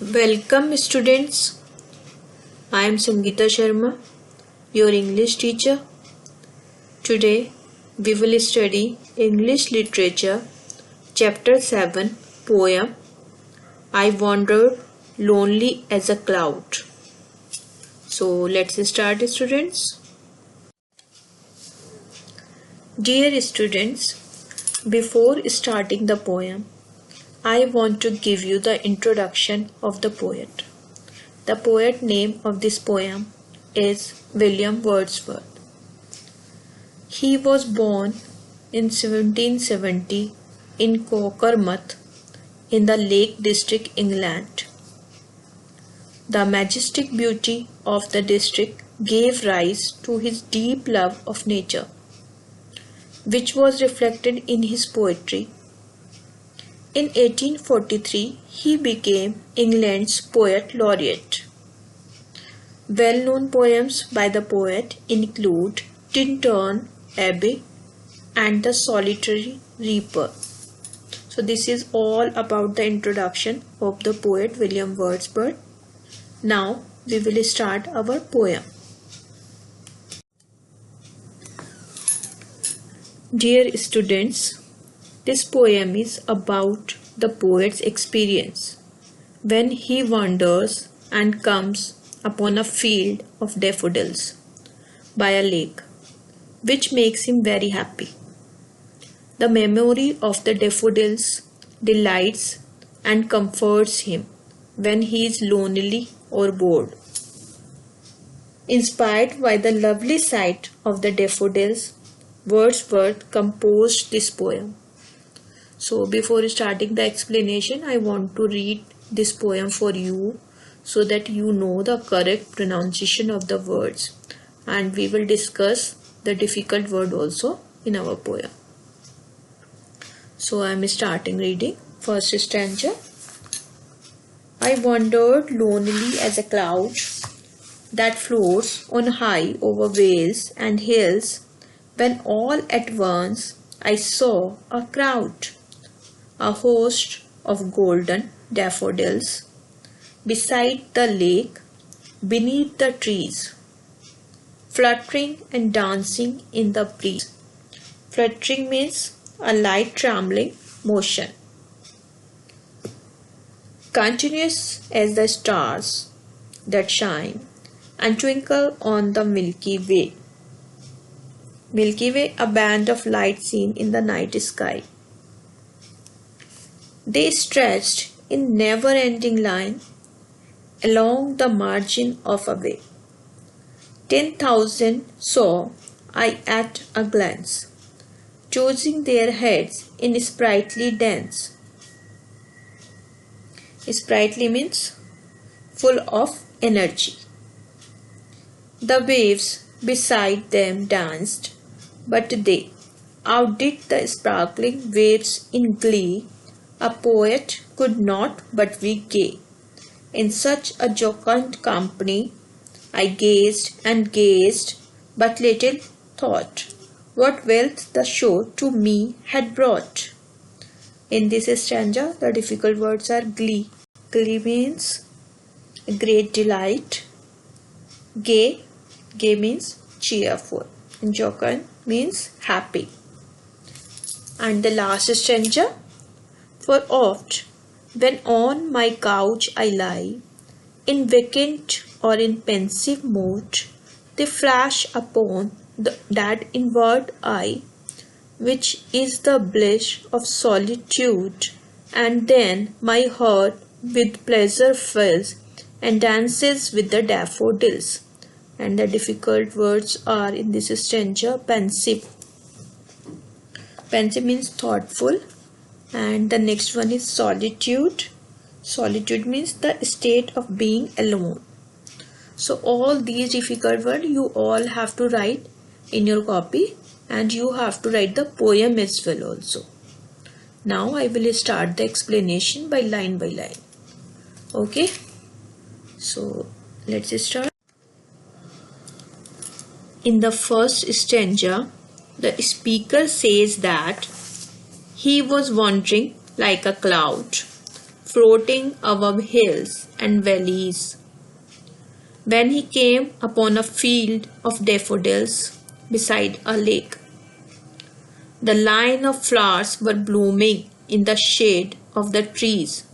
Welcome students. I am Sangeeta Sharma, your English teacher. Today we will study English Literature Chapter 7 Poem I Wandered Lonely as a Cloud. So let's start students. Dear students, before starting the poem, I want to give you the introduction of the poet. The poet name of this poem is William Wordsworth. He was born in 1770 in Cockermouth in the Lake District, England. The majestic beauty of the district gave rise to his deep love of nature, which was reflected in his poetry. In 1843, he became England's poet laureate. Well-known poems by the poet include Tintern Abbey and The Solitary Reaper. So this is all about the introduction of the poet William Wordsworth. Now we will start our poem. Dear students, this poem is about the poet's experience when he wanders and comes upon a field of daffodils by a lake, which makes him very happy. The memory of the daffodils delights and comforts him when he is lonely or bored. Inspired by the lovely sight of the daffodils, Wordsworth composed this poem. So before starting the explanation, I want to read this poem for you so that you know the correct pronunciation of the words, and we will discuss the difficult word also in our poem. So I am starting reading. First stanza. I wandered lonely as a cloud that floats on high over vales and hills, when all at once I saw a crowd, a host of golden daffodils, beside the lake, beneath the trees, fluttering and dancing in the breeze. Fluttering means a light trembling motion, continuous as the stars that shine and twinkle on the Milky Way. Milky Way, a band of light seen in the night sky. They stretched in never-ending line along the margin of a way. 10,000 saw I at a glance, tossing their heads in sprightly dance. Sprightly means full of energy. The waves beside them danced, but they outdid the sparkling waves in glee. A poet could not but be gay. In such a jocund company, I gazed and gazed, but little thought what wealth the show to me had brought. In this stanza, the difficult words are glee. Glee means great delight. Gay means cheerful. And jocund means happy. And the last stanza. For oft, when on my couch I lie, in vacant or in pensive mood, they flash upon that inward eye, which is the bliss of solitude, and then my heart with pleasure fills and dances with the daffodils. And the difficult words are in this stanza pensive. Pensive means thoughtful. And the next one is solitude. Solitude means the state of being alone. So all these difficult words you all have to write in your copy, and you have to write the poem as well also. Now I will start the explanation by line. Okay. So let's start. In the first stanza, the speaker says that he was wandering like a cloud floating above hills and valleys. When he came upon a field of daffodils beside a lake, the line of flowers were blooming in the shade of the trees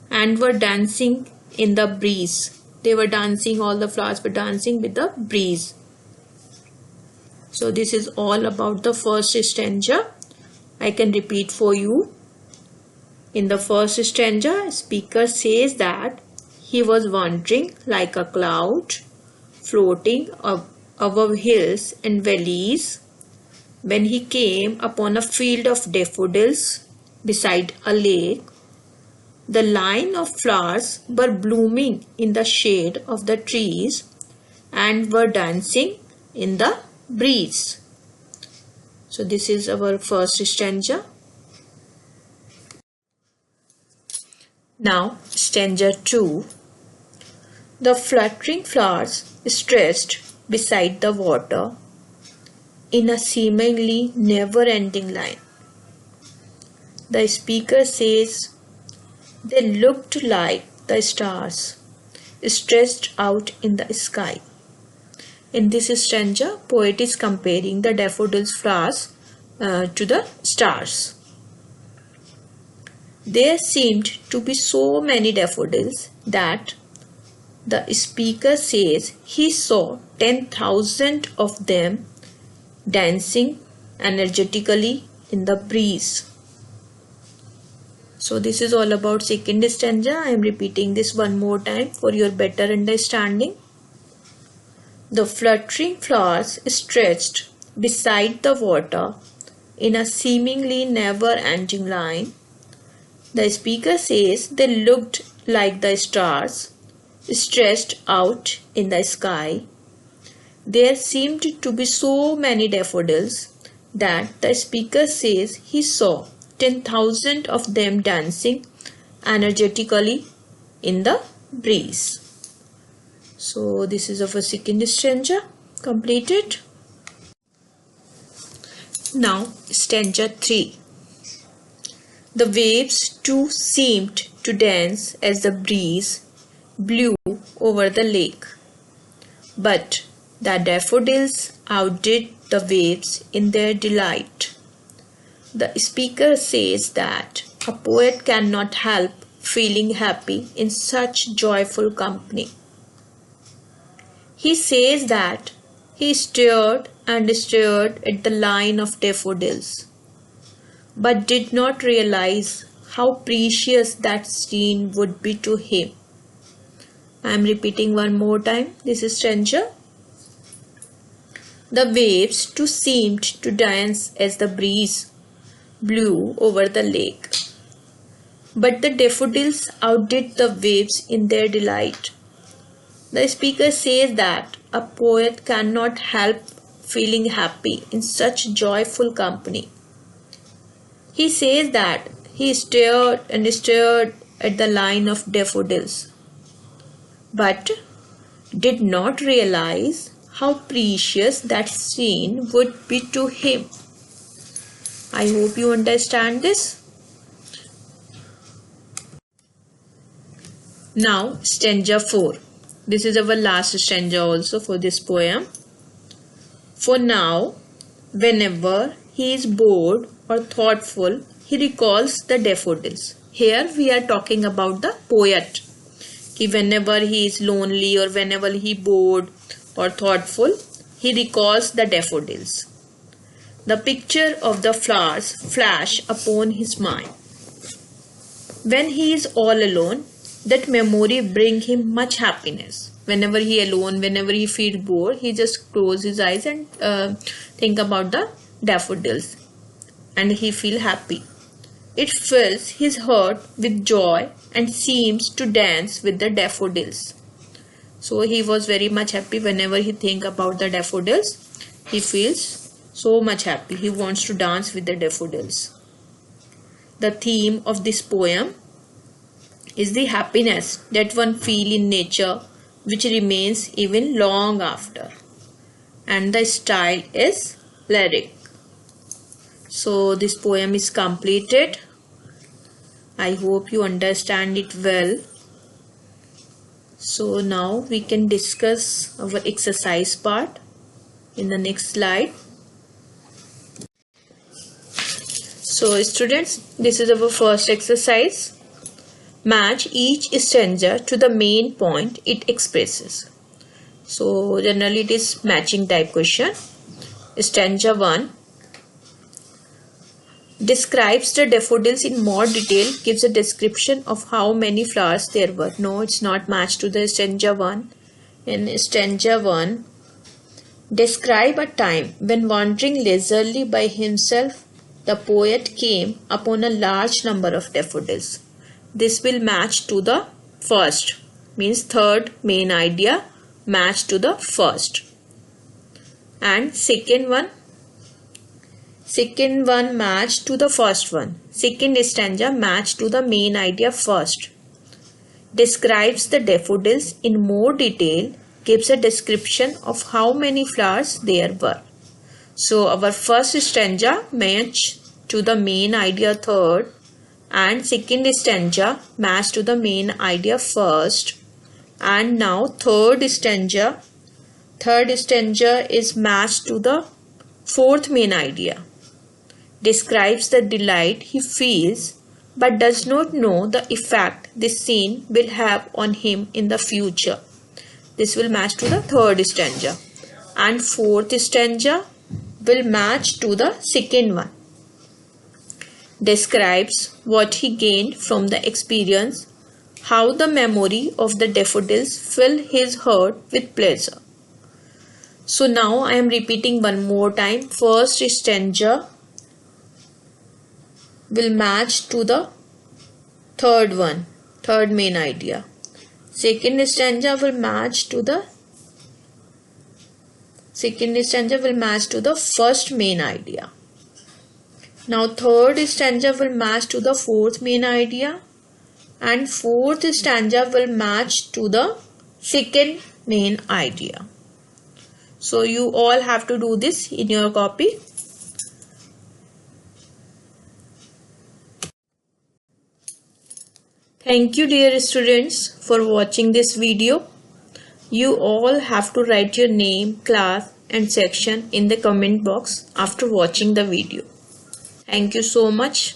and were dancing in the breeze. They were dancing, all the flowers were dancing with the breeze. So this is all about the first stanza. I can repeat for you. In the first stanza, speaker says that he was wandering like a cloud, floating above hills and valleys, when he came upon a field of daffodils beside a lake. The line of flowers were blooming in the shade of the trees and were dancing in the breeze. So this is our first stanza. Now stanza 2. The fluttering flowers stretched beside the water in a seemingly never-ending line. The speaker says they looked like the stars stretched out in the sky. In this stanza, poet is comparing the daffodils flowers to the stars. There seemed to be so many daffodils that the speaker says he saw 10,000 of them dancing energetically in the breeze. So this is all about second stanza. I am repeating this one more time for your better understanding. The fluttering flowers stretched beside the water in a seemingly never-ending line. The speaker says they looked like the stars stretched out in the sky. There seemed to be so many daffodils that the speaker says he saw 10,000 of them dancing energetically in the breeze. So this is our second stanza completed. Now stanza 3. The waves too seemed to dance as the breeze blew over the lake, but the daffodils outdid the waves in their delight. The speaker says that a poet cannot help feeling happy in such joyful company. He says that he stared and stared at the line of daffodils, but did not realize how precious that scene would be to him. I am repeating one more time. This is stanza. The waves too seemed to dance as the breeze blew over the lake, but the daffodils outdid the waves in their delight. The speaker says that a poet cannot help feeling happy in such joyful company. He says that he stared and stared at the line of daffodils, but did not realize how precious that scene would be to him. I hope you understand this. Now stanza 4. This is our last stanza also for this poem. For now, whenever he is bored or thoughtful, he recalls the daffodils. Here we are talking about the poet. Whenever he is lonely or whenever he is bored or thoughtful, he recalls the daffodils. The picture of the flowers flash upon his mind. When he is all alone, that memory brings him much happiness. Whenever he is alone, whenever he feels bored, he just closes his eyes and think about the daffodils, and he feels happy. It fills his heart with joy and seems to dance with the daffodils. So he was very much happy whenever he thinks about the daffodils. He feels so much happy. He wants to dance with the daffodils. The theme of this poem is the happiness that one feels in nature, which remains even long after. And the style is lyric. So this poem is completed. I hope you understand it well. So now we can discuss our exercise part in the next slide. So students, this is our first exercise. Match each stanza to the main point it expresses. So generally it is matching type question. Stanza 1 describes the daffodils in more detail, gives a description of how many flowers there were. No, it's not matched to the stanza 1. In stanza 1, describe a time when wandering leisurely by himself, the poet came upon a large number of daffodils. This will match to the first, means third main idea, match to the first. And second one match to the first one. Second stanza match to the main idea first. Describes the daffodils in more detail, gives a description of how many flowers there were. So our first stanza match to the main idea third, and second stanza match to the main idea first. And now third stanza is matched to the fourth main idea. Describes the delight he feels but does not know the effect this scene will have on him in the future. This will match to the third stanza. And fourth stanza will match to the second one. Describes what he gained from the experience, how the memory of the daffodils fill his heart with pleasure. So now I am repeating one more time. First stanza will match to the third main idea. Second stanza will match to the first main idea. Now third stanza will match to the fourth main idea, and fourth stanza will match to the second main idea. So you all have to do this in your copy. Thank you dear students for watching this video. You all have to write your name, class and section in the comment box after watching the video. Thank you so much.